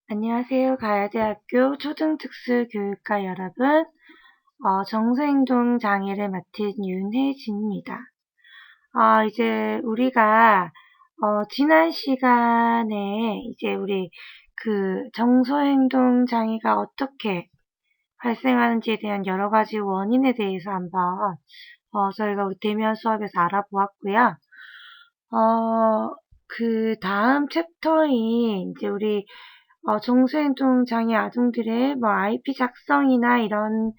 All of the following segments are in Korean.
안녕하세요. 가야대학교 초등특수교육과 여러분. 정서행동 장애를 맡은 윤혜진입니다. 이제 우리가, 지난 시간에 이제 우리 정서행동 장애가 어떻게 발생하는지에 대한 여러 가지 원인에 대해서 한번, 저희가 우리 대면 수업에서 알아보았고요. 그 다음 챕터인 이제 우리 정서행동 장애 아동들의 IP 작성이나 이런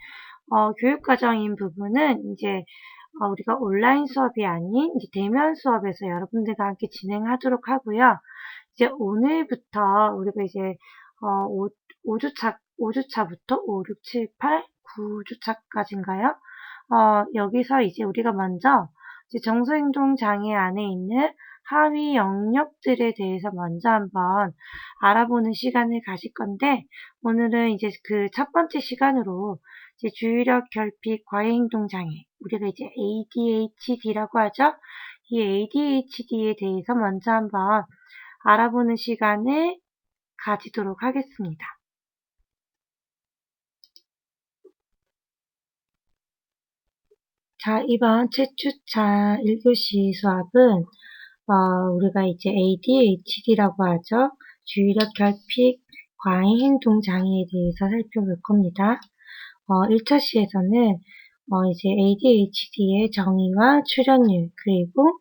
교육과정인 부분은 이제 우리가 온라인 수업이 아닌 이제 대면 수업에서 여러분들과 함께 진행하도록 하고요. 이제 오늘부터 우리가 이제 5주차부터 5, 6, 7, 8, 9주차까지인가요? 여기서 이제 우리가 먼저 이제 정서행동 장애 안에 있는 하위 영역들에 대해서 먼저 한번 알아보는 시간을 가질 건데, 오늘은 이제 그 첫 번째 시간으로 이제 주의력 결핍 과외행동 장애, 우리가 이제 ADHD라고 하죠. 이 ADHD에 대해서 먼저 한번 알아보는 시간을 가지도록 하겠습니다. 자, 이번 첫 주차 1교시 수업은 우리가 이제 ADHD라고 하죠. 주의력 결핍 과잉 행동 장애에 대해서 살펴볼 겁니다. 1차 시에서는 이제 ADHD의 정의와 출현율 그리고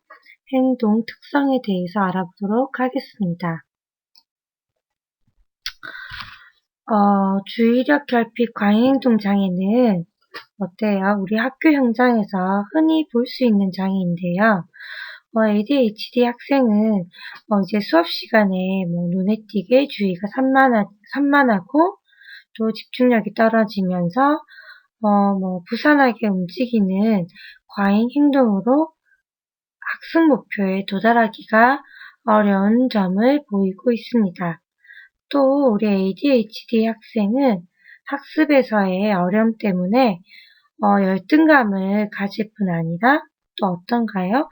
행동 특성에 대해서 알아보도록 하겠습니다. 주의력 결핍 과잉 행동 장애는 어때요? 우리 학교 현장에서 흔히 볼 수 있는 장애인데요. ADHD 학생은 이제 수업 시간에 눈에 띄게 주의가 산만하고 또 집중력이 떨어지면서 부산하게 움직이는 과잉 행동으로 학습 목표에 도달하기가 어려운 점을 보이고 있습니다. 또 우리 ADHD 학생은 학습에서의 어려움 때문에 열등감을 가질 뿐 아니라 또 어떤가요?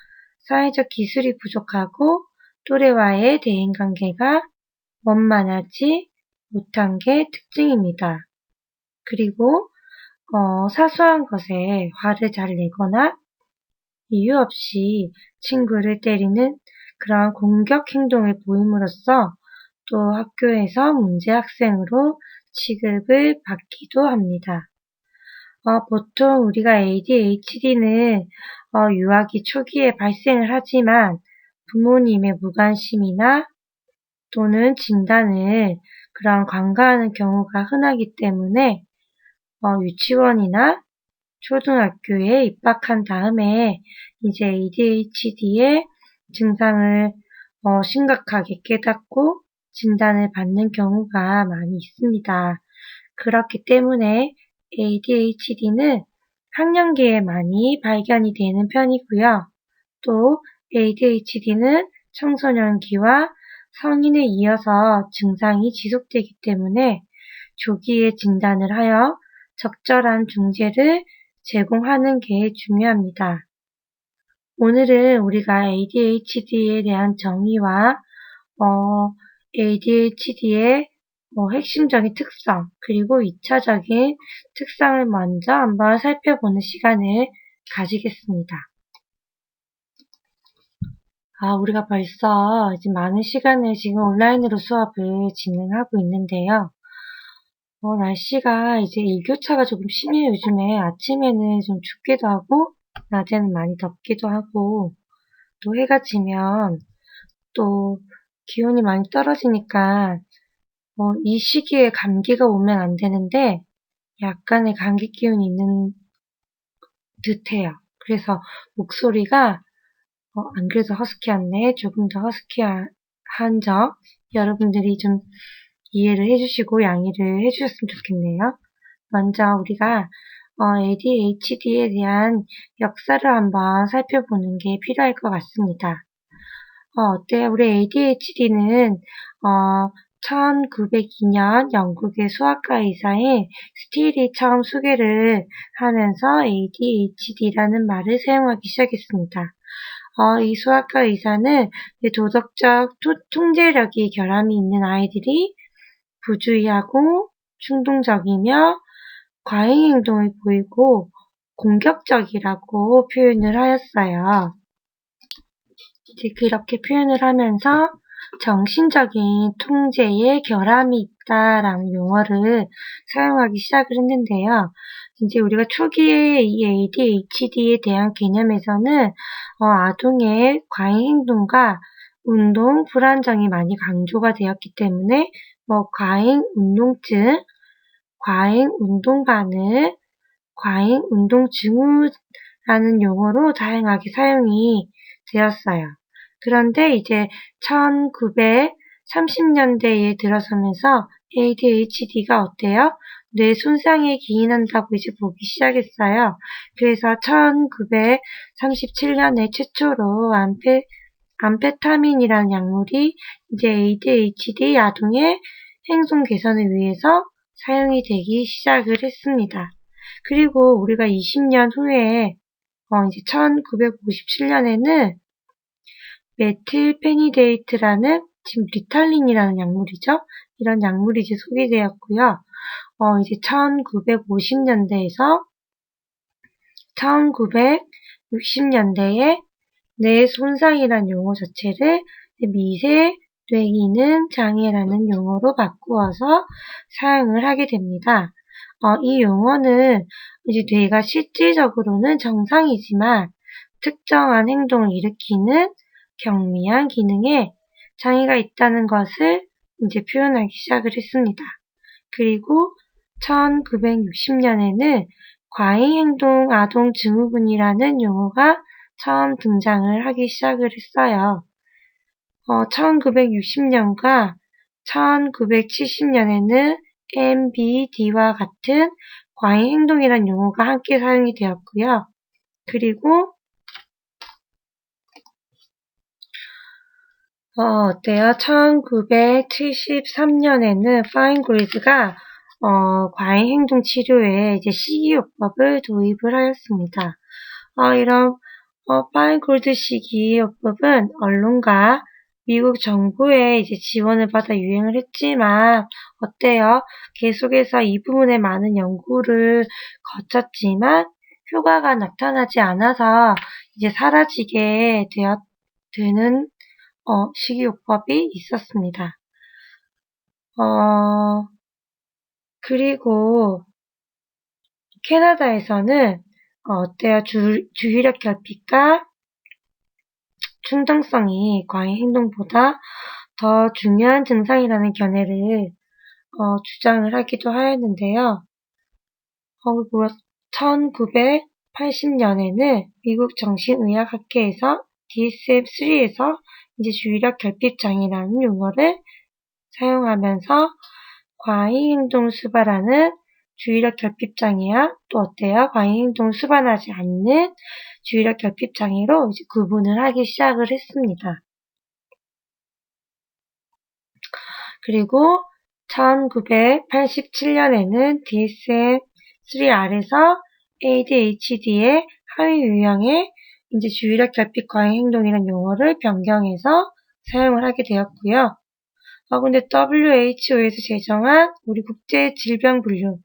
사회적 기술이 부족하고 또래와의 대인관계가 원만하지 못한 게 특징입니다. 그리고 사소한 것에 화를 잘 내거나 이유 없이 친구를 때리는 그런 공격 행동을 보임으로써 또 학교에서 문제 학생으로 취급을 받기도 합니다. 보통 우리가 ADHD는 유아기 초기에 발생을 하지만 부모님의 무관심이나 또는 진단을 그런 관가하는 경우가 흔하기 때문에 유치원이나 초등학교에 입학한 다음에 이제 ADHD의 증상을 심각하게 깨닫고 진단을 받는 경우가 많이 있습니다. 그렇기 때문에 ADHD는 학령기에 많이 발견이 되는 편이고요. 또 ADHD는 청소년기와 성인에 이어서 증상이 지속되기 때문에 조기에 진단을 하여 적절한 중재를 제공하는 게 중요합니다. 오늘은 우리가 ADHD에 대한 정의와 ADHD의 핵심적인 특성, 그리고 2차적인 특성을 먼저 한번 살펴보는 시간을 가지겠습니다. 우리가 벌써 이제 많은 시간을 지금 온라인으로 수업을 진행하고 있는데요. 날씨가 이제 일교차가 조금 심해요. 요즘에 아침에는 좀 춥기도 하고, 낮에는 많이 덥기도 하고, 또 해가 지면 또 기온이 많이 떨어지니까 이 시기에 감기가 오면 안 되는데 약간의 감기 기운이 있는 듯해요. 그래서 목소리가 안 그래도 허스키한데 조금 더 허스키한 점 여러분들이 좀 이해를 해주시고 양해를 해주셨으면 좋겠네요. 먼저 우리가 ADHD에 대한 역사를 한번 살펴보는 게 필요할 것 같습니다. 어때요? 우리 ADHD는 1902년 영국의 수학과 의사인 스틸이 처음 소개를 하면서 ADHD라는 말을 사용하기 시작했습니다. 이 수학과 의사는 도덕적 통제력이 결함이 있는 아이들이 부주의하고 충동적이며 과잉 행동을 보이고 공격적이라고 표현을 하였어요. 이제 그렇게 표현을 하면서 정신적인 통제에 결함이 있다라는 용어를 사용하기 시작을 했는데요. 이제 우리가 초기에 이 ADHD에 대한 개념에서는 아동의 과잉 행동과 운동 불안정이 많이 강조가 되었기 때문에 과잉 운동증, 과잉 운동 반응, 과잉 운동 증후라는 용어로 다양하게 사용이 되었어요. 그런데 이제 1930년대에 들어서면서 ADHD가 어때요? 뇌 손상에 기인한다고 이제 보기 시작했어요. 그래서 1937년에 최초로 암페타민이라는 약물이 이제 ADHD 아동의 행동 개선을 위해서 사용이 되기 시작을 했습니다. 그리고 우리가 20년 후에 이제 1957년에는 메틸페니데이트라는 지금 리탈린이라는 약물이죠. 이런 약물이 이제 소개되었고요. 이제 1950년대에서 1960년대에 뇌 손상이라는 용어 자체를 미세 뇌기능 장애라는 용어로 바꾸어서 사용을 하게 됩니다. 이 용어는 이제 뇌가 실질적으로는 정상이지만 특정한 행동을 일으키는 경미한 기능에 장애가 있다는 것을 이제 표현하기 시작을 했습니다. 그리고 1960년에는 과잉행동 아동 증후군이라는 용어가 처음 등장을 하기 시작을 했어요. 1960년과 1970년에는 MBD와 같은 과잉행동이라는 용어가 함께 사용이 되었고요. 그리고 어때요? 1973년에는 파인골드가 과잉행동 치료에 이제 식이요법을 도입을 하였습니다. 이런 파인골드 식이요법은 언론과 미국 정부의 이제 지원을 받아 유행을 했지만 어때요? 계속해서 이 부분에 많은 연구를 거쳤지만 효과가 나타나지 않아서 이제 사라지게 되는 식이요법이 있었습니다. 그리고 캐나다에서는 어때요? 주의력 결핍과 충동성이 과잉 행동보다 더 중요한 증상이라는 견해를 주장을 하기도 하였는데요. 1980년에는 미국 정신의학학회에서 DSM-3에서 이제 주의력 결핍 장애라는 용어를 사용하면서 과잉 행동을 수반하는 주의력 결핍 장애와 또 어때요? 과잉 행동을 수반하지 않는 주의력 결핍 장애로 이제 구분을 하기 시작을 했습니다. 그리고 1987년에는 DSM-3 아래서 ADHD의 하위 유형의 이제 주의력 결핍 과잉 행동이라는 용어를 변경해서 사용을 하게 되었고요. 근데 WHO에서 제정한 우리 국제질병분류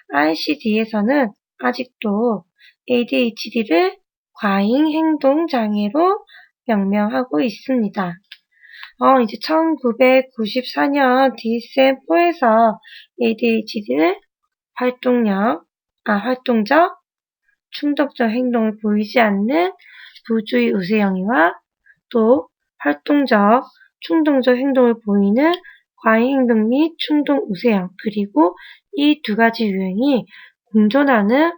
ICD에서는 아직도 ADHD를 과잉행동장애로 명명하고 있습니다. 이제 1994년 DSM-4에서 ADHD를 활동적, 충동적 행동을 보이지 않는 부주의 우세형이와 또 활동적, 충동적 행동을 보이는 과잉행동 및 충동 우세형, 그리고 이 두 가지 유형이 공존하는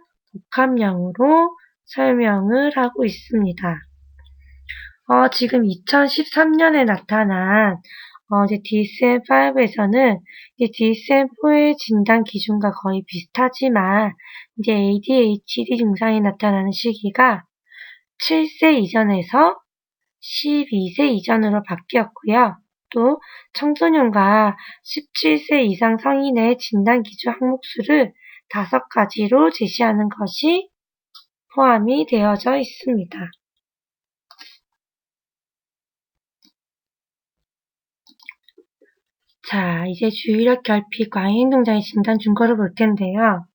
복합형으로 설명을 하고 있습니다. 지금 2013년에 나타난 이제 DSM-5에서는 이제 DSM-4의 진단 기준과 거의 비슷하지만 이제 ADHD 증상이 나타나는 시기가 7세 이전에서 12세 이전으로 바뀌었고요. 또 청소년과 17세 이상 성인의 진단 기준 항목수를 5가지로 제시하는 것이 포함이 되어져 있습니다. 자, 이제 주의력 결핍 과잉 행동장애 진단 준거를 볼 텐데요.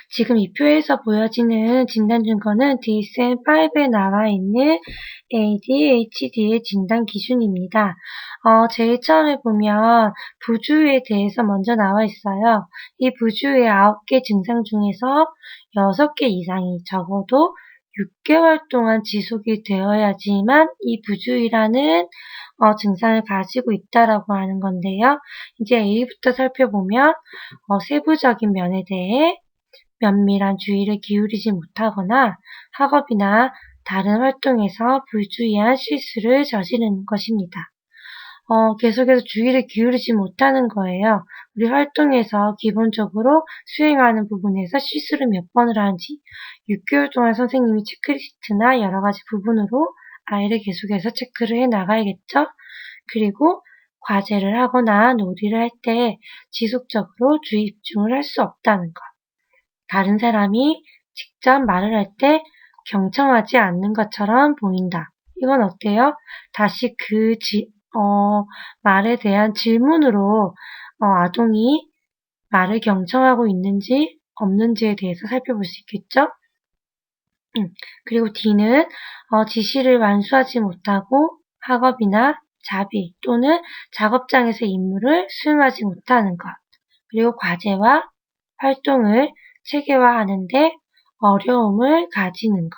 지금 이 표에서 보여지는 진단 준거는 DSM-5에 나와 있는 ADHD의 진단 기준입니다. 제일 처음에 보면 부주의에 대해서 먼저 나와 있어요. 이 부주의의 9개 증상 중에서 6개 이상이 적어도 6개월 동안 지속이 되어야지만 이 부주의라는 증상을 가지고 있다라고 하는 건데요. 이제 A부터 살펴보면 세부적인 면에 대해 면밀한 주의를 기울이지 못하거나 학업이나 다른 활동에서 불주의한 실수를 저지르는 것입니다. 계속해서 주의를 기울이지 못하는 거예요. 우리 활동에서 기본적으로 수행하는 부분에서 실수를 몇 번을 하는지 6개월 동안 선생님이 체크리스트나 여러 가지 부분으로 아이를 계속해서 체크를 해 나가야겠죠? 그리고 과제를 하거나 놀이를 할 때 지속적으로 주의 집중을 할 수 없다는 것. 다른 사람이 직접 말을 할 때 경청하지 않는 것처럼 보인다. 이건 어때요? 다시 말에 대한 질문으로 아동이 말을 경청하고 있는지 없는지에 대해서 살펴볼 수 있겠죠? 그리고 D는 지시를 완수하지 못하고 학업이나 자비 또는 작업장에서 임무를 수행하지 못하는 것. 그리고 과제와 활동을 체계화하는데 어려움을 가지는 것.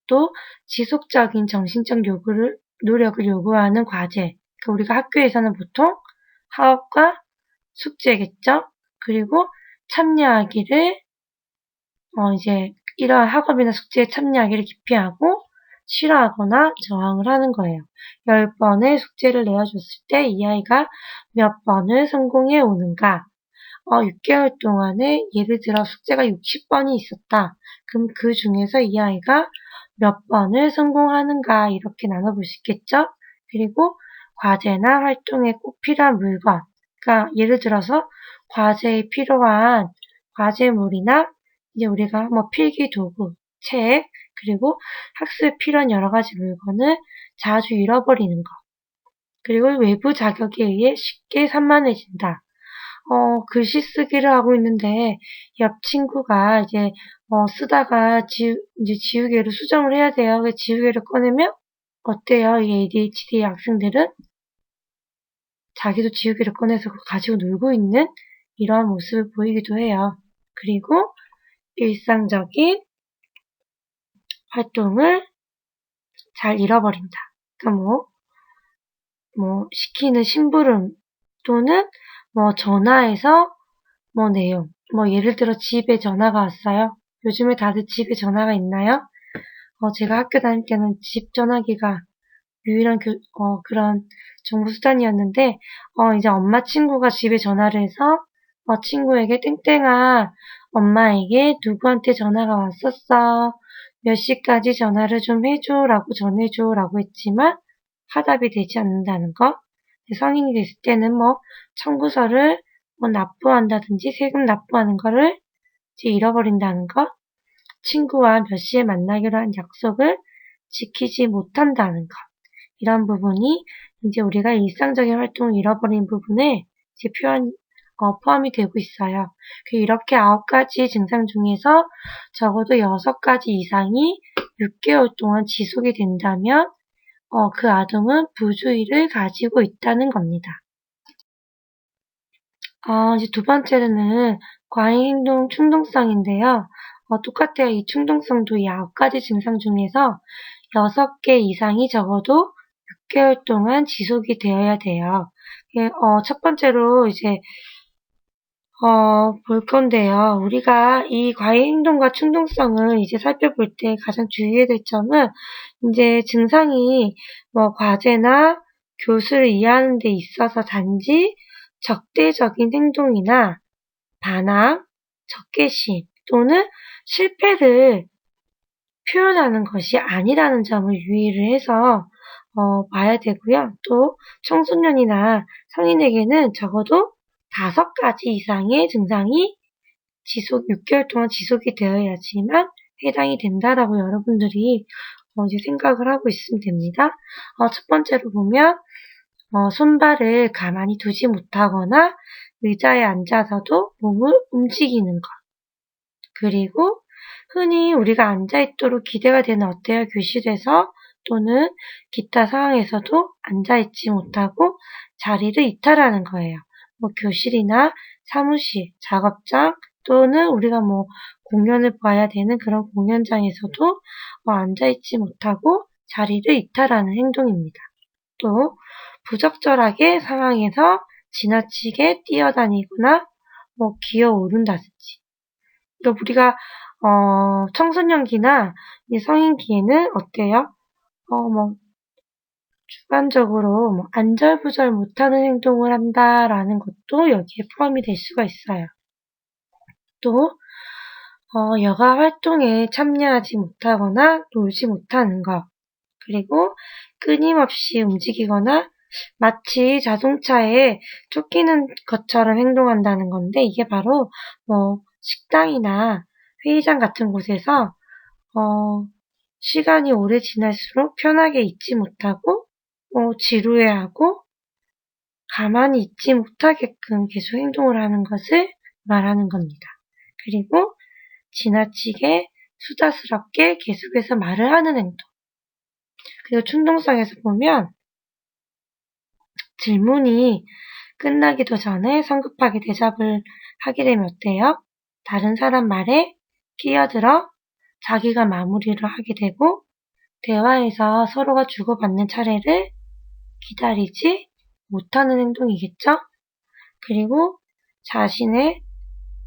또 지속적인 정신적 노력을 요구하는 과제. 그러니까 우리가 학교에서는 보통 학업과 숙제겠죠? 그리고 참여하기를 이제 이러한 학업이나 숙제에 참여하기를 기피하고 싫어하거나 저항을 하는 거예요. 10번의 숙제를 내어줬을 때 이 아이가 몇 번을 성공해 오는가? 6개월 동안에 예를 들어 숙제가 60번이 있었다. 그럼 그 중에서 이 아이가 몇 번을 성공하는가 이렇게 나눠볼 수 있겠죠? 그리고 과제나 활동에 꼭 필요한 물건. 그러니까 예를 들어서 과제에 필요한 과제물이나 이제 우리가 필기 도구, 책, 그리고 학습에 필요한 여러 가지 물건을 자주 잃어버리는 것. 그리고 외부 자격에 의해 쉽게 산만해진다. 글씨 쓰기를 하고 있는데 옆 친구가 이제 쓰다가 이제 지우개로 수정을 해야 돼요. 그 지우개를 꺼내면 어때요? 이 ADHD 학생들은 자기도 지우개를 꺼내서 그거 가지고 놀고 있는 이러한 모습을 보이기도 해요. 그리고 일상적인 활동을 잘 잃어버린다. 그러니까 시키는 심부름 또는 전화해서 내용. 예를 들어 집에 전화가 왔어요. 요즘에 다들 집에 전화가 있나요? 제가 학교 다닐 때는 집 전화기가 유일한 그런 정보 수단이었는데, 이제 엄마 친구가 집에 전화를 해서, 친구에게 땡땡아, 엄마에게 누구한테 전화가 왔었어. 몇 시까지 전화를 좀 해줘 라고 전해줘 라고 했지만, 화답이 되지 않는다는 거. 성인이 됐을 때는 청구서를 납부한다든지 세금 납부하는 거를 이제 잃어버린다는 거. 친구와 몇 시에 만나기로 한 약속을 지키지 못한다는 것. 이런 부분이 이제 우리가 일상적인 활동을 잃어버린 부분에 이제 포함이 되고 있어요. 이렇게 9가지 증상 중에서 적어도 6가지 이상이 6개월 동안 지속이 된다면 그 아동은 부주의를 가지고 있다는 겁니다. 이제 두 번째는 과잉행동 충동성인데요. 똑같아요. 이 충동성도 이 9가지 증상 중에서 6개 이상이 적어도 6개월 동안 지속이 되어야 돼요. 첫 번째로 이제 볼 건데요. 우리가 이 과잉행동과 충동성을 이제 살펴볼 때 가장 주의해야 될 점은 이제 증상이 과제나 교수를 이해하는 데 있어서 단지 적대적인 행동이나 반항, 적개심 또는 실패를 표현하는 것이 아니라는 점을 유의를 해서 봐야 되고요. 또 청소년이나 성인에게는 적어도 5가지 이상의 증상이 6개월 동안 지속이 되어야지만 해당이 된다라고 여러분들이 이제 생각을 하고 있으면 됩니다. 첫 번째로 보면 손발을 가만히 두지 못하거나 의자에 앉아서도 몸을 움직이는 것. 그리고 흔히 우리가 앉아있도록 기대가 되는 어때요? 교실에서 또는 기타 상황에서도 앉아있지 못하고 자리를 이탈하는 거예요. 교실이나 사무실, 작업장 또는 우리가 공연을 봐야 되는 그런 공연장에서도 앉아있지 못하고 자리를 이탈하는 행동입니다. 또 부적절하게 상황에서 지나치게 뛰어다니거나 기어오른다든지. 또 우리가 청소년기나 성인기에는 어때요? 주관적으로 안절부절 못하는 행동을 한다라는 것도 여기에 포함이 될 수가 있어요. 또 여가 활동에 참여하지 못하거나 놀지 못하는 것, 그리고 끊임없이 움직이거나 마치 자동차에 쫓기는 것처럼 행동한다는 건데, 이게 바로 식당이나 회의장 같은 곳에서 시간이 오래 지날수록 편하게 있지 못하고 지루해하고 가만히 있지 못하게끔 계속 행동을 하는 것을 말하는 겁니다. 그리고 지나치게 수다스럽게 계속해서 말을 하는 행동. 그리고 충동성에서 보면 질문이 끝나기도 전에 성급하게 대답을 하게 되면 어때요? 다른 사람 말에 끼어들어 자기가 마무리를 하게 되고, 대화에서 서로가 주고받는 차례를 기다리지 못하는 행동이겠죠? 그리고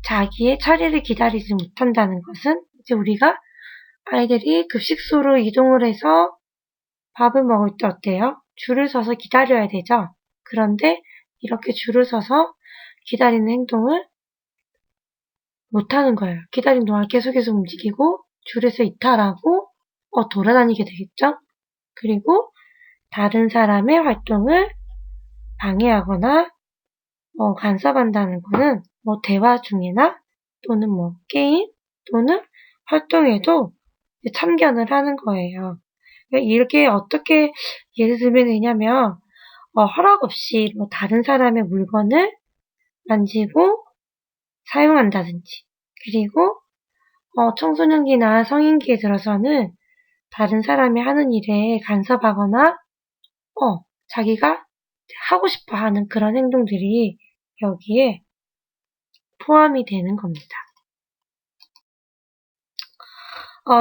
자기의 차례를 기다리지 못한다는 것은 이제 우리가 아이들이 급식소로 이동을 해서 밥을 먹을 때 어때요? 줄을 서서 기다려야 되죠? 그런데 이렇게 줄을 서서 기다리는 행동을 못하는 거예요. 기다리는 동안 계속해서 움직이고 줄에서 이탈하고 돌아다니게 되겠죠? 그리고 다른 사람의 활동을 방해하거나 간섭한다는 거는 대화 중이나 또는 게임 또는 활동에도 참견을 하는 거예요. 이렇게 어떻게 예를 들면 되냐면 허락 없이 다른 사람의 물건을 만지고 사용한다든지, 그리고 청소년기나 성인기에 들어서는 다른 사람이 하는 일에 간섭하거나 자기가 하고 싶어 하는 그런 행동들이 여기에 포함이 되는 겁니다.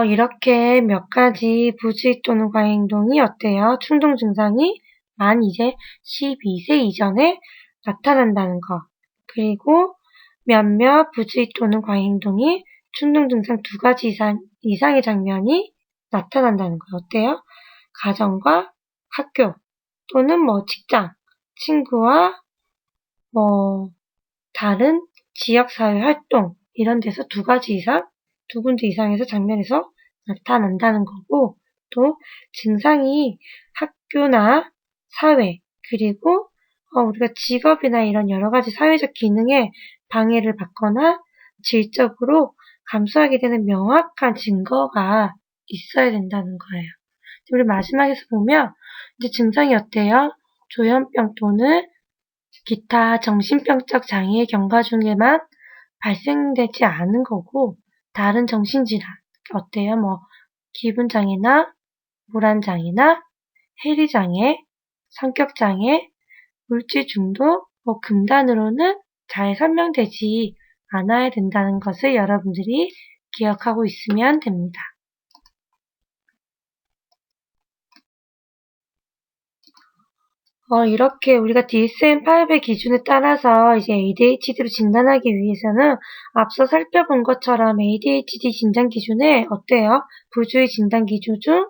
이렇게 몇 가지 부주의 또는 과잉 행동이 어때요? 충동 증상이 만 이제 12세 이전에 나타난다는 거. 그리고 몇몇 부주의 또는 과잉 행동이 충동 증상 2가지 이상의 장면이 나타난다는 거. 어때요? 가정과 학교 또는 직장, 친구와 다른 지역사회 활동 이런 데서 2가지 이상, 2군데 이상에서 장면에서 나타난다는 거고, 또 증상이 학교나 사회, 그리고 우리가 직업이나 이런 여러 가지 사회적 기능에 방해를 받거나 질적으로 감소하게 되는 명확한 증거가 있어야 된다는 거예요. 우리 마지막에서 보면 이제 증상이 어때요? 조현병 또는 기타 정신병적 장애의 경과 중에만 발생되지 않은 거고, 다른 정신질환 어때요? 기분장애나 불안장애나 해리장애, 성격장애, 물질 중독, 금단으로는 잘 설명되지 않아야 된다는 것을 여러분들이 기억하고 있으면 됩니다. 이렇게 우리가 DSM-5의 기준에 따라서 이제 ADHD로 진단하기 위해서는 앞서 살펴본 것처럼 ADHD 진단 기준에 어때요? 부주의 진단 기준 중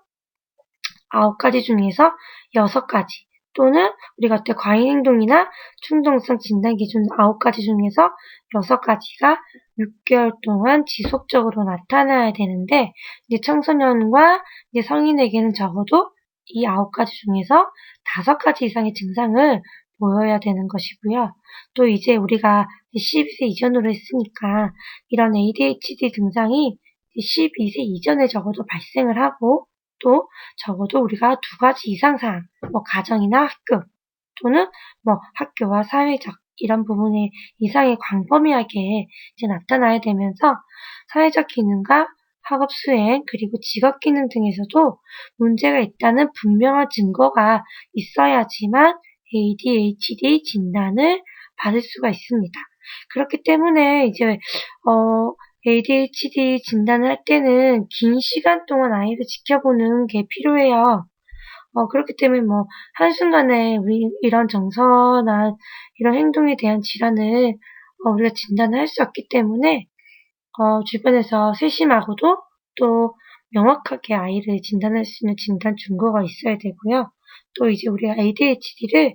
9가지 중에서 6가지, 또는 우리가 어때 과잉 행동이나 충동성 진단 기준 9가지 중에서 6가지가 6개월 동안 지속적으로 나타나야 되는데, 이제 청소년과 이제 성인에게는 적어도 이 9가지 중에서 5가지 이상의 증상을 보여야 되는 것이고요. 또 이제 우리가 12세 이전으로 했으니까 이런 ADHD 증상이 12세 이전에 적어도 발생을 하고, 또 적어도 우리가 2가지 이상 사항, 가정이나 학교 또는 뭐 학교와 사회적 이런 부분에 이상이 광범위하게 이제 나타나야 되면서 사회적 기능과 학업 수행 그리고 직업 기능 등에서도 문제가 있다는 분명한 증거가 있어야지만 ADHD 진단을 받을 수가 있습니다. 그렇기 때문에 이제 ADHD 진단을 할 때는 긴 시간 동안 아이를 지켜보는 게 필요해요. 그렇기 때문에 뭐 한순간에 우리 이런 정서나 이런 행동에 대한 질환을 우리가 진단을 할 수 없기 때문에 주변에서 세심하고도 또 명확하게 아이를 진단할 수 있는 진단 증거가 있어야 되고요. 또 이제 우리가 ADHD를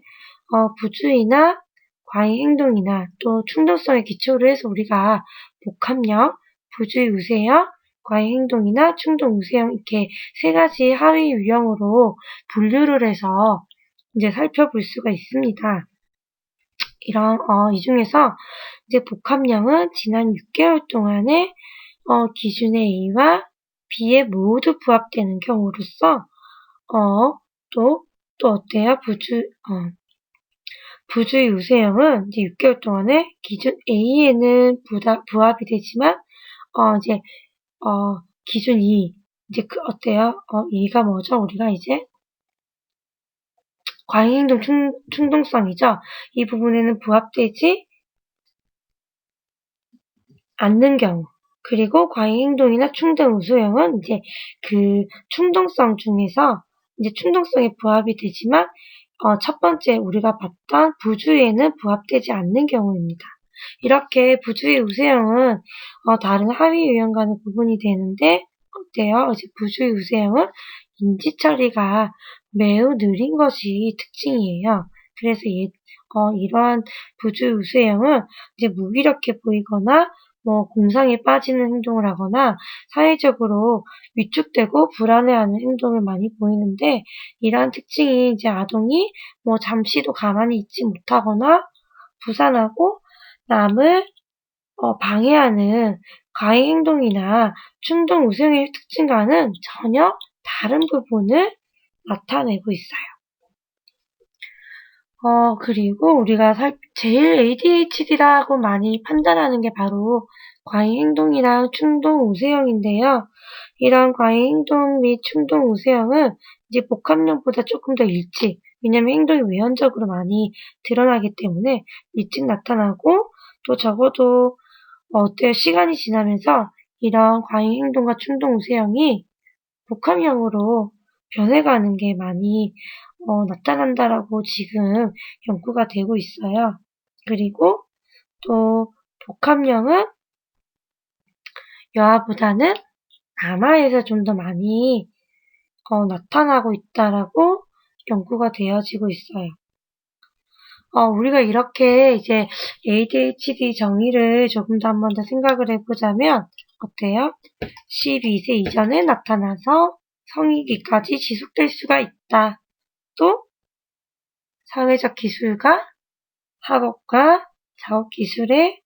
부주의나 과잉 행동이나 또 충동성에 기초로 해서 우리가 복합형, 부주의 우세형, 과잉 행동이나 충동 우세형 이렇게 세 가지 하위 유형으로 분류를 해서 이제 살펴볼 수가 있습니다. 이 중에서 이제 복합형은 지난 6개월 동안에 기준의 A와 B에 모두 부합되는 경우로서 또 어때요? 부주의 우세형은 이제 6개월 동안에 기준 A에는 부합이 되지만 이제 기준 E 이제 어때요? E가 뭐죠? 우리가 이제 과잉행동 충동성이죠. 이 부분에는 부합되지 않는 경우. 그리고 과잉행동이나 충동 우수형은 이제 그 충동성 중에서 이제 충동성에 부합이 되지만 첫 번째 우리가 봤던 부주의에는 부합되지 않는 경우입니다. 이렇게 부주의 우세형은 다른 하위 유형과는 구분이 되는데 어때요? 이제 부주의 우세형은 인지 처리가 매우 느린 것이 특징이에요. 그래서 이러한 부주의 우세형은 이제 무기력해 보이거나 뭐 공상에 빠지는 행동을 하거나 사회적으로 위축되고 불안해하는 행동을 많이 보이는데 이러한 특징이 이제 아동이 뭐 잠시도 가만히 있지 못하거나 부산하고 남을 방해하는 과잉 행동이나 충동 우세형의 특징과는 전혀 다른 부분을 나타내고 있어요. 그리고 우리가 제일 ADHD라고 많이 판단하는 게 바로 과잉 행동이랑 충동 우세형인데요. 이런 과잉 행동 및 충동 우세형은 이제 복합형보다 조금 더 일찍, 왜냐면 행동이 외연적으로 많이 드러나기 때문에 일찍 나타나고 또 적어도 시간이 지나면서 이런 과잉 행동과 충동 우세형이 복합형으로 변해가는 게 많이 나타난다라고 지금 연구가 되고 있어요. 그리고 또 복합형은 여아보다는 남아에서 좀 더 많이 나타나고 있다라고 연구가 되어지고 있어요. 우리가 이렇게 이제 ADHD 정의를 조금 더 한 번 더 생각을 해보자면 어때요? 12세 이전에 나타나서 성인기까지 지속될 수가 있다. 또 사회적 기술과 학업과 작업 기술에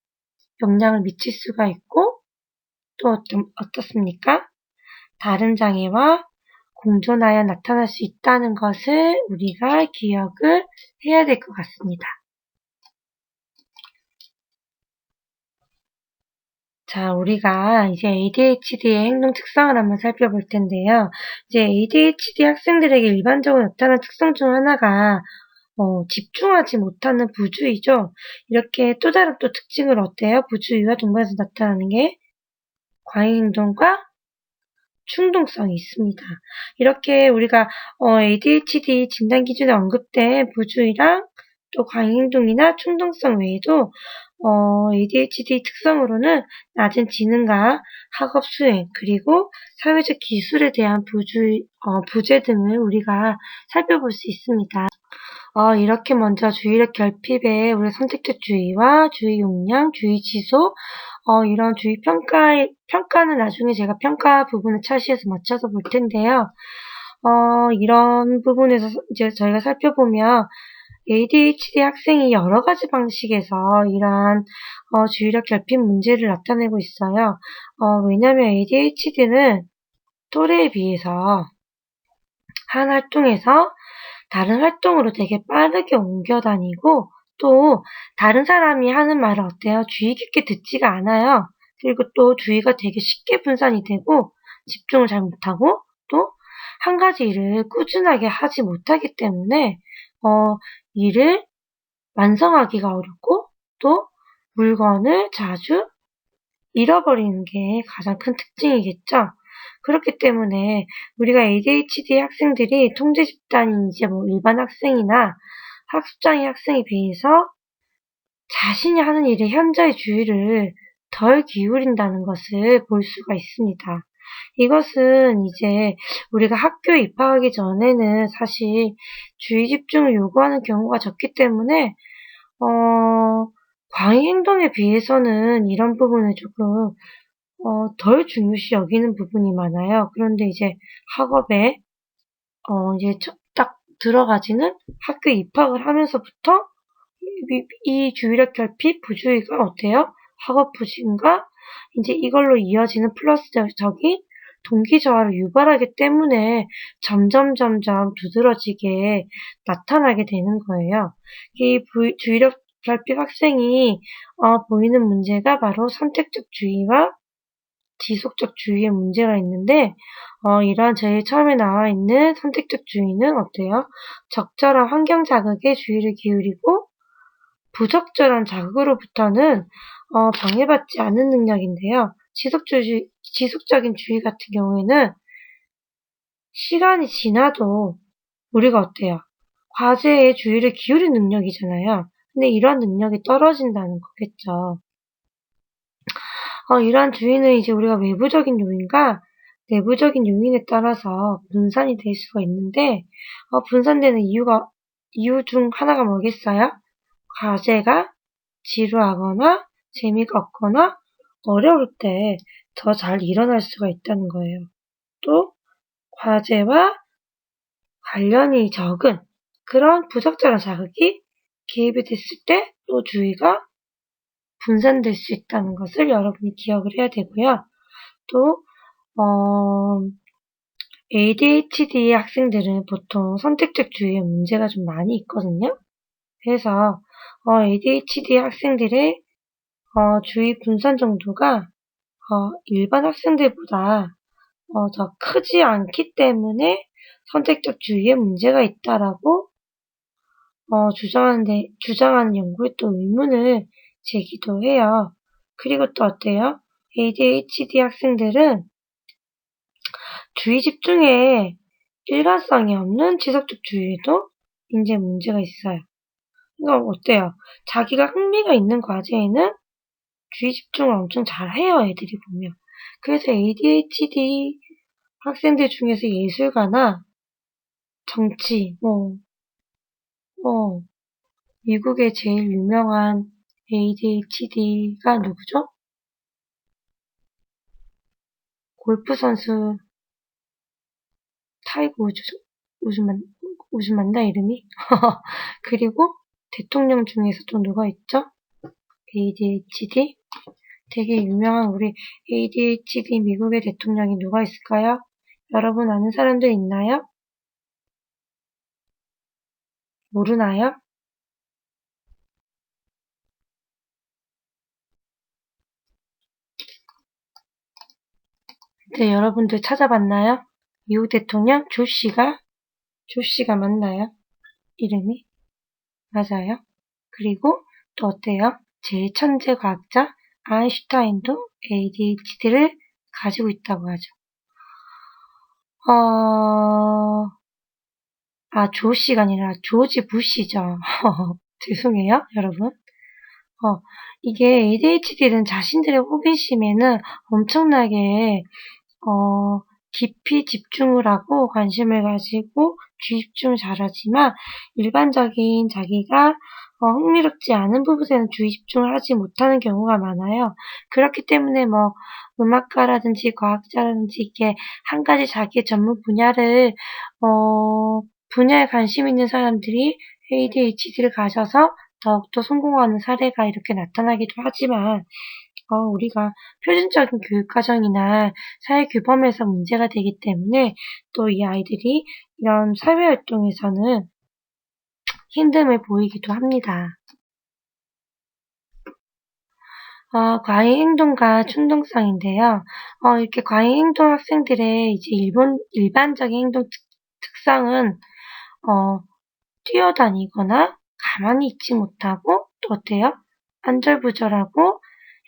영향을 미칠 수가 있고 또 어떻습니까? 다른 장애와 공존하여 나타날 수 있다는 것을 우리가 기억을 해야 될 것 같습니다. 자, 우리가 이제 ADHD의 행동 특성을 한번 살펴볼 텐데요. 이제 ADHD 학생들에게 일반적으로 나타나는 특성 중 하나가 집중하지 못하는 부주의죠. 이렇게 또 다른 또 특징을 어때요? 부주의와 동반해서 나타나는 게 과잉 행동과 충동성이 있습니다. 이렇게 우리가 ADHD 진단 기준에 언급된 부주의랑 또 과잉 행동이나 충동성 외에도 ADHD 특성으로는 낮은 지능과 학업 수행 그리고 사회적 기술에 대한 부재 등을 우리가 살펴볼 수 있습니다. 이렇게 먼저 주의력 결핍의 우리 선택적 주의와 주의 용량, 주의 지속, 이런 주의 평가는 나중에 제가 평가 부분을 차시해서 맞춰서 볼 텐데요. 이런 부분에서 이제 저희가 살펴보면 ADHD 학생이 여러 가지 방식에서 이러한 주의력 결핍 문제를 나타내고 있어요. 왜냐면 ADHD는 또래에 비해서 한 활동에서 다른 활동으로 되게 빠르게 옮겨 다니고 또 다른 사람이 하는 말을 어때요? 주의 깊게 듣지가 않아요. 그리고 또 주의가 되게 쉽게 분산이 되고 집중을 잘 못하고 또 한 가지 일을 꾸준하게 하지 못하기 때문에 일을 완성하기가 어렵고 또 물건을 자주 잃어버리는 게 가장 큰 특징이겠죠. 그렇기 때문에 우리가 ADHD 학생들이 통제 집단인 이제 뭐 일반 학생이나 학습장애 학생에 비해서 자신이 하는 일에 현저히 주의를 덜 기울인다는 것을 볼 수가 있습니다. 이것은 이제 우리가 학교에 입학하기 전에는 사실 주의 집중을 요구하는 경우가 적기 때문에 과잉 행동에 비해서는 이런 부분을 조금 덜 중요시 여기는 부분이 많아요. 그런데 이제 학업에 이제 딱 들어가지는 학교 입학을 하면서부터 이 주의력 결핍, 부주의가 어때요? 학업 부진과 이제 이걸로 이어지는 플러스적인 동기 저하를 유발하기 때문에 점점 두드러지게 나타나게 되는 거예요. 이 주의력 결핍 학생이 보이는 문제가 바로 선택적 주의와 지속적 주의에 문제가 있는데 이러한 제일 처음에 나와 있는 선택적 주의는 어때요? 적절한 환경 자극에 주의를 기울이고 부적절한 자극으로부터는 방해받지 않는 능력인데요. 지속적인 주의 같은 경우에는 시간이 지나도 우리가 어때요? 과제에 주의를 기울인 능력이잖아요. 근데 이러한 능력이 떨어진다는 거겠죠. 이러한 주의는 이제 우리가 외부적인 요인과 내부적인 요인에 따라서 분산이 될 수가 있는데, 분산되는 이유 중 하나가 뭐겠어요? 과제가 지루하거나 재미가 없거나 어려울 때 더 잘 일어날 수가 있다는 거예요. 또 과제와 관련이 적은 그런 부적절한 자극이 개입이 됐을 때 또 주의가 분산될 수 있다는 것을 여러분이 기억을 해야 되고요. 또 ADHD 학생들은 보통 선택적 주의에 문제가 좀 많이 있거든요. 그래서 ADHD 학생들의 주의 분산 정도가 일반 학생들보다 더 크지 않기 때문에 선택적 주의에 문제가 있다라고 주장하는 연구에 또 의문을 제기도 해요. 그리고 또 어때요? ADHD 학생들은 주의 집중에 일관성이 없는 지속적 주의에도 이제 문제가 있어요. 그러니까 어때요? 자기가 흥미가 있는 과제에는 주의 집중을 엄청 잘해요, 애들이 보면. 그래서 ADHD 학생들 중에서 예술가나 정치, 미국의 제일 유명한 ADHD가 누구죠? 골프 선수 타이거 우즈 맞나 이름이? 그리고 대통령 중에서 또 누가 있죠? ADHD? 되게 유명한 우리 ADHD 미국의 대통령이 누가 있을까요? 여러분 아는 사람들 있나요? 모르나요? 네, 여러분들 찾아봤나요? 미국 대통령 조씨가 맞나요? 이름이? 맞아요. 그리고 또 어때요? 제일 천재 과학자 아인슈타인도 ADHD를 가지고 있다고 하죠. 조씨가 아니라 조지 부시죠. 죄송해요, 여러분. 이게 ADHD는 자신들의 호기심에는 엄청나게 깊이 집중을 하고 관심을 가지고 주의 집중을 잘하지만 일반적인 자기가 흥미롭지 않은 부분에는 주의 집중을 하지 못하는 경우가 많아요. 그렇기 때문에 뭐 음악가라든지 과학자라든지 이렇게 한 가지 자기의 전문 분야에 관심 있는 사람들이 ADHD를 가져서 더욱더 성공하는 사례가 이렇게 나타나기도 하지만 우리가 표준적인 교육 과정이나 사회 규범에서 문제가 되기 때문에 또 이 아이들이 이런 사회 활동에서는 힘듦을 보이기도 합니다. 과잉 행동과 충동성인데요. 이렇게 과잉 행동 학생들의 이제 일반적인 행동 특성은, 뛰어다니거나 가만히 있지 못하고, 또 어때요? 안절부절하고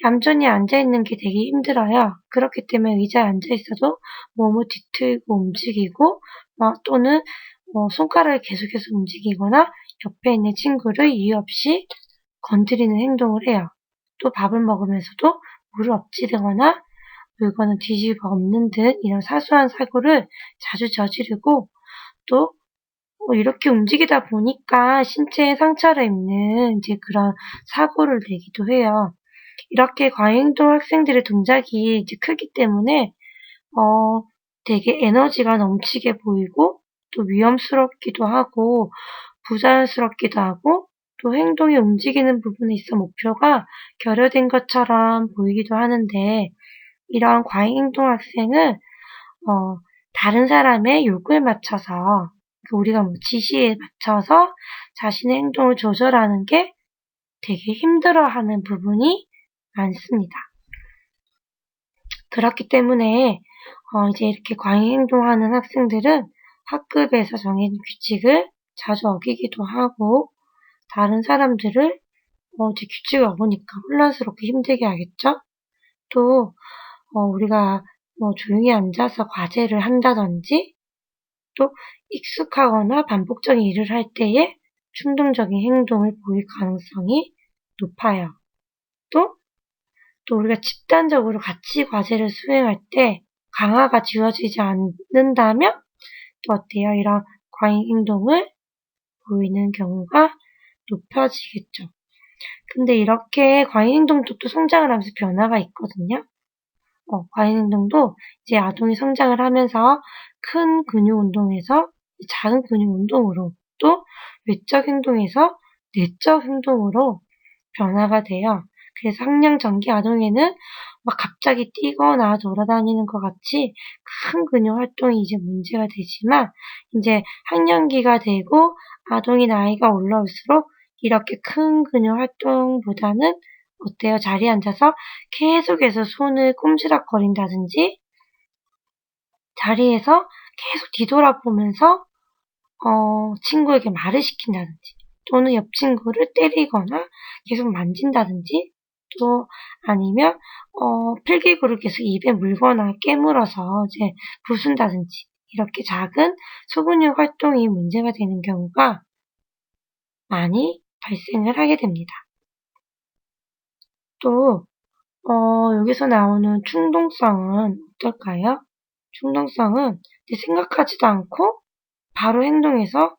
얌전히 앉아있는 게 되게 힘들어요. 그렇기 때문에 의자에 앉아있어도 몸을 뒤틀고 움직이고, 또는 손가락을 계속해서 움직이거나 옆에 있는 친구를 이유 없이 건드리는 행동을 해요. 또 밥을 먹으면서도 물을 엎지르거나 물건을 뒤집어 엎는 등 이런 사소한 사고를 자주 저지르고, 또 이렇게 움직이다 보니까 신체에 상처를 입는 이제 그런 사고를 내기도 해요. 이렇게 과잉행동 학생들의 동작이 이제 크기 때문에 되게 에너지가 넘치게 보이고, 또 위험스럽기도 하고 부자연스럽기도 하고, 또 행동이 움직이는 부분에 있어 목표가 결여된 것처럼 보이기도 하는데, 이러한 과잉행동 학생은 다른 사람의 요구에 맞춰서, 우리가 지시에 맞춰서 자신의 행동을 조절하는 게 되게 힘들어하는 부분이 많습니다. 그렇기 때문에 이제 이렇게 과잉 행동하는 학생들은 학급에서 정해진 규칙을 자주 어기기도 하고, 다른 사람들을 이제 규칙을 어기니까 혼란스럽게 힘들게 하겠죠. 또 우리가 조용히 앉아서 과제를 한다든지, 또 익숙하거나 반복적인 일을 할 때에 충동적인 행동을 보일 가능성이 높아요. 또 우리가 집단적으로 같이 과제를 수행할 때 강화가 지워지지 않는다면 또 어때요? 이런 과잉 행동을 보이는 경우가 높아지겠죠. 근데 이렇게 과잉 행동도 또 성장을 하면서 변화가 있거든요. 과잉 행동도 이제 아동이 성장을 하면서 큰 근육 운동에서 작은 근육 운동으로, 또 외적 행동에서 내적 행동으로 변화가 돼요. 그래서 학령 전기 아동에는 막 갑자기 뛰거나 돌아다니는 것 같이 큰 근육 활동이 이제 문제가 되지만, 이제 학령기가 되고 아동이 나이가 올라올수록 이렇게 큰 근육 활동보다는 어때요? 자리에 앉아서 계속해서 손을 꼼지락거린다든지, 자리에서 계속 뒤돌아보면서 친구에게 말을 시킨다든지, 또는 옆 친구를 때리거나 계속 만진다든지, 또 아니면 필기구를 계속 입에 물거나 깨물어서 이제 부순다든지, 이렇게 작은 소근육 활동이 문제가 되는 경우가 많이 발생을 하게 됩니다. 또 여기서 나오는 충동성은 어떨까요? 충동성은 생각하지도 않고 바로 행동해서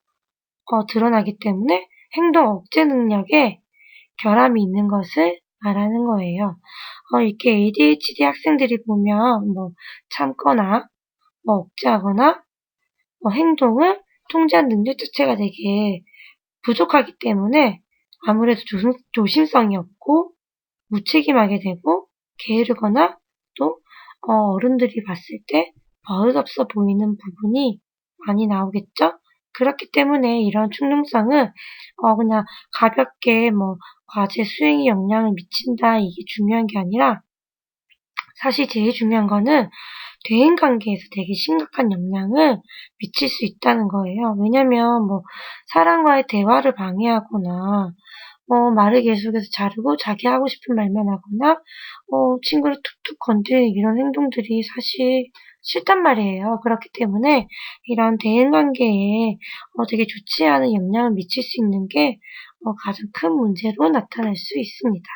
드러나기 때문에 행동 억제 능력에 결함이 있는 것을 말하는 거예요. 이렇게 ADHD 학생들이 보면 참거나 억제하거나 행동을 통제하는 능력 자체가 되게 부족하기 때문에 아무래도 조심성이 없고 무책임하게 되고, 게으르거나 또 어른들이 봤을 때 버릇없어 보이는 부분이 많이 나오겠죠. 그렇기 때문에 이런 충동성은 그냥 가볍게 과제 수행에 영향을 미친다, 이게 중요한 게 아니라, 사실 제일 중요한 거는 대인 관계에서 되게 심각한 영향을 미칠 수 있다는 거예요. 왜냐면 사람과의 대화를 방해하거나 말을 계속해서 자르고 자기 하고 싶은 말만 하거나 친구를 툭툭 건드리는 이런 행동들이 사실 싫단 말이에요. 그렇기 때문에 이런 대인관계에 되게 좋지 않은 영향을 미칠 수 있는 게 가장 큰 문제로 나타날 수 있습니다.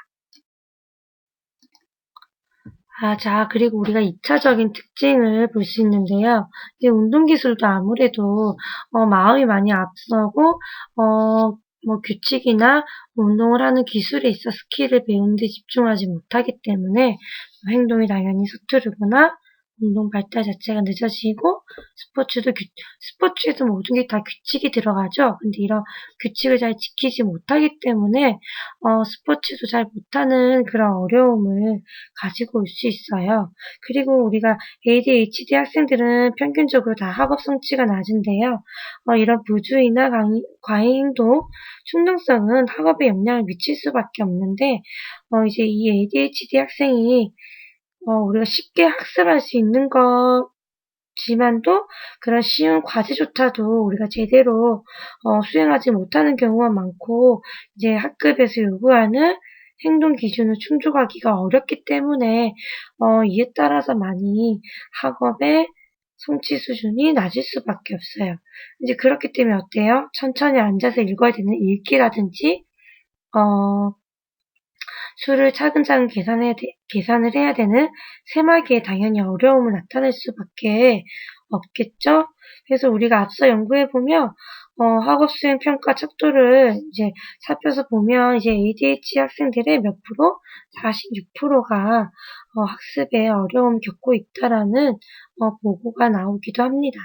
자, 그리고 우리가 2차적인 특징을 볼 수 있는데요. 이제 운동기술도 아무래도 마음이 많이 앞서고 규칙이나 운동을 하는 기술에 있어 스킬을 배우는 데 집중하지 못하기 때문에 행동이 당연히 서투르거나 운동 발달 자체가 늦어지고 스포츠에도 모든 게 다 규칙이 들어가죠. 근데 이런 규칙을 잘 지키지 못하기 때문에 스포츠도 잘 못하는 그런 어려움을 가지고 올 수 있어요. 그리고 우리가 ADHD 학생들은 평균적으로 다 학업 성취가 낮은데요. 이런 부주의나 과잉 행동, 충동성은 학업에 영향을 미칠 수밖에 없는데 이제 이 ADHD 학생이 우리가 쉽게 학습할 수 있는 거지만도 그런 쉬운 과제조차도 우리가 제대로 수행하지 못하는 경우가 많고 이제 학급에서 요구하는 행동 기준을 충족하기가 어렵기 때문에 이에 따라서 많이 학업의 성취 수준이 낮을 수밖에 없어요. 이제 그렇기 때문에 어때요? 천천히 앉아서 읽어야 되는 읽기라든지 수를 차근차근 계산을 해야 되는 세마기에 당연히 어려움을 나타낼 수밖에 없겠죠. 그래서 우리가 앞서 연구해보면 학업 수행 평가 척도를 이제 살펴서 보면 이제 ADHD 학생들의 몇 프로? 46%가 학습에 어려움 겪고 있다라는 보고가 나오기도 합니다.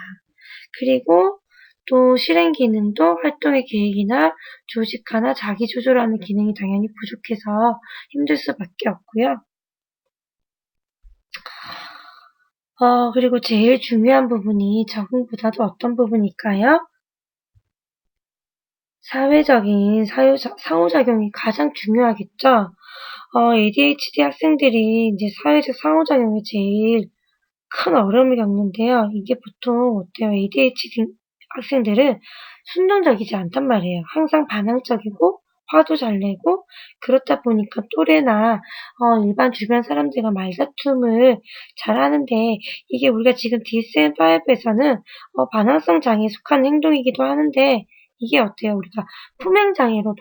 그리고 또 실행 기능도 활동의 계획이나 조직화나 자기 조절하는 기능이 당연히 부족해서 힘들 수밖에 없고요. 그리고 제일 중요한 부분이 적응보다도 어떤 부분일까요? 사회적인 상호작용이 가장 중요하겠죠. ADHD 학생들이 이제 사회적 상호작용에 제일 큰 어려움을 겪는데요. 이게 보통 어때요? ADHD 학생들은 순종적이지 않단 말이에요. 항상 반항적이고 화도 잘 내고 그렇다 보니까 또래나 일반 주변 사람들과 말다툼을 잘하는데 이게 우리가 지금 DSM-5에서는 반항성 장애에 속한 행동이기도 하는데 이게 어때요? 우리가 품행장애로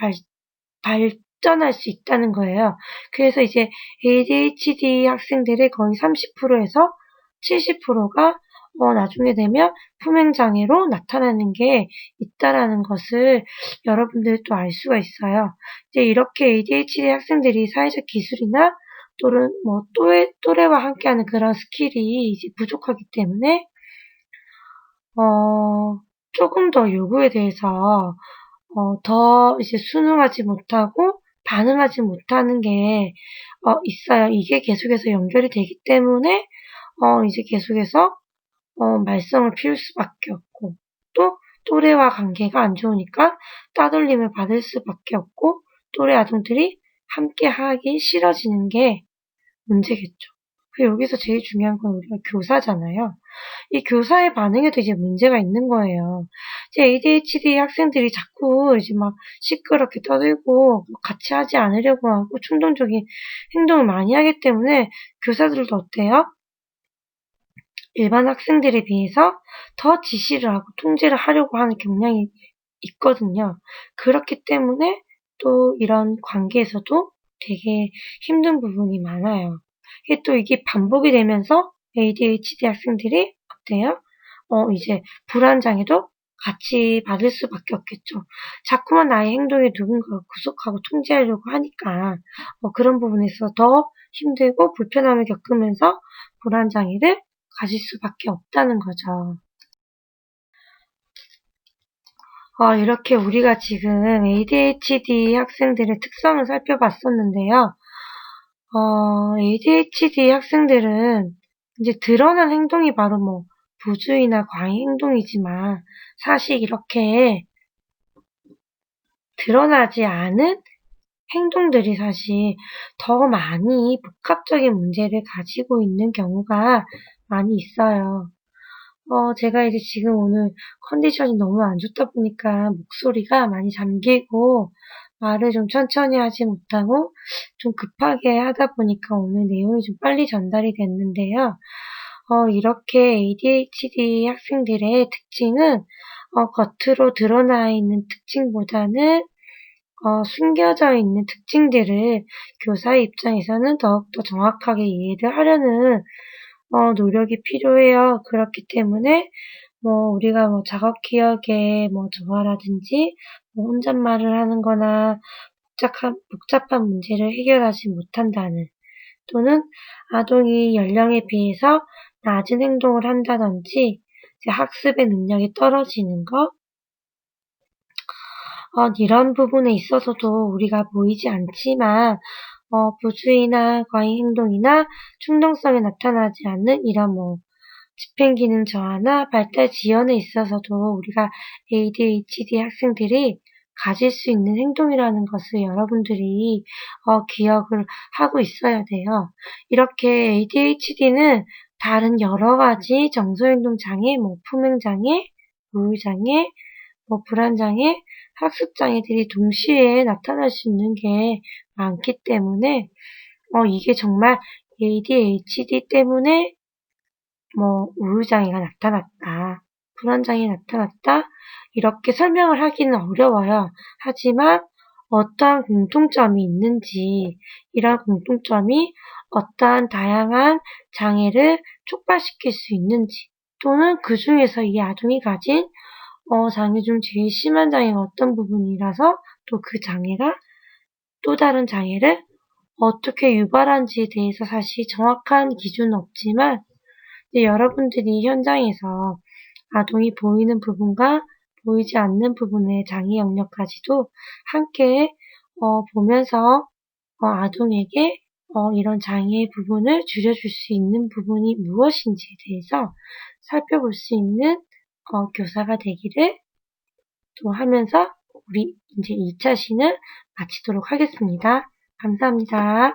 발전할 수 있다는 거예요. 그래서 이제 ADHD 학생들의 거의 30%에서 70%가 나중에 되면 품행장애로 나타나는 게 있다라는 것을 여러분들이 또 알 수가 있어요. 이제 이렇게 ADHD 학생들이 사회적 기술이나 또는 뭐 또래와 함께하는 그런 스킬이 이제 부족하기 때문에 조금 더 요구에 대해서 더 이제 순응하지 못하고 반응하지 못하는 게 있어요. 이게 계속해서 연결이 되기 때문에 이제 계속해서 말썽을 피울 수밖에 없고 또 또래와 관계가 안 좋으니까 따돌림을 받을 수밖에 없고 또래 아동들이 함께 하기 싫어지는 게 문제겠죠. 그리고 여기서 제일 중요한 건 우리가 교사잖아요. 이 교사의 반응에도 이제 문제가 있는 거예요. 이제 ADHD 학생들이 자꾸 이제 막 시끄럽게 떠들고 같이 하지 않으려고 하고 충동적인 행동을 많이 하기 때문에 교사들도 어때요? 일반 학생들에 비해서 더 지시를 하고 통제를 하려고 하는 경향이 있거든요. 그렇기 때문에 또 이런 관계에서도 되게 힘든 부분이 많아요. 이게 반복이 되면서 ADHD 학생들이 어때요? 이제 불안장애도 같이 받을 수밖에 없겠죠. 자꾸만 나의 행동에 누군가가 구속하고 통제하려고 하니까 그런 부분에서 더 힘들고 불편함을 겪으면서 불안장애를 가질 수밖에 없다는 거죠. 이렇게 우리가 지금 ADHD 학생들의 특성을 살펴봤었는데요. ADHD 학생들은 이제 드러난 행동이 바로 뭐 부주의나 과잉 행동이지만 사실 이렇게 드러나지 않은 행동들이 사실 더 많이 복합적인 문제를 가지고 있는 경우가 많이 있어요. 제가 이제 지금 오늘 컨디션이 너무 안 좋다 보니까 목소리가 많이 잠기고 말을 좀 천천히 하지 못하고 좀 급하게 하다 보니까 오늘 내용이 좀 빨리 전달이 됐는데요. 이렇게 ADHD 학생들의 특징은 겉으로 드러나 있는 특징보다는 숨겨져 있는 특징들을 교사의 입장에서는 더욱더 정확하게 이해를 하려는 노력이 필요해요. 그렇기 때문에 우리가 작업 기억에 저하라든지 혼잣말을 하는 거나 복잡한 문제를 해결하지 못한다는 또는 아동이 연령에 비해서 낮은 행동을 한다든지 이제 학습의 능력이 떨어지는 것, 이런 부분에 있어서도 우리가 보이지 않지만 부주의나 과잉 행동이나 충동성이 나타나지 않는 이런 집행기능 저하나 발달 지연에 있어서도 우리가 ADHD 학생들이 가질 수 있는 행동이라는 것을 여러분들이 기억을 하고 있어야 돼요. 이렇게 ADHD는 다른 여러 가지 정서행동 장애, 품행장애, 우울장애, 불안장애, 학습장애들이 동시에 나타날 수 있는 게 많기 때문에 이게 정말 ADHD 때문에 우울장애가 나타났다, 불안장애 나타났다, 이렇게 설명을 하기는 어려워요. 하지만 어떠한 공통점이 있는지, 이런 공통점이 어떠한 다양한 장애를 촉발시킬 수 있는지, 또는 그 중에서 이 아동이 가진 장애 중 제일 심한 장애가 어떤 부분이라서 또 그 장애가 또 다른 장애를 어떻게 유발하는지에 대해서 사실 정확한 기준은 없지만 여러분들이 현장에서 아동이 보이는 부분과 보이지 않는 부분의 장애 영역까지도 함께 보면서 아동에게 이런 장애의 부분을 줄여줄 수 있는 부분이 무엇인지에 대해서 살펴볼 수 있는 교사가 되기를 또 하면서 우리 이제 2차 시는 마치도록 하겠습니다. 감사합니다.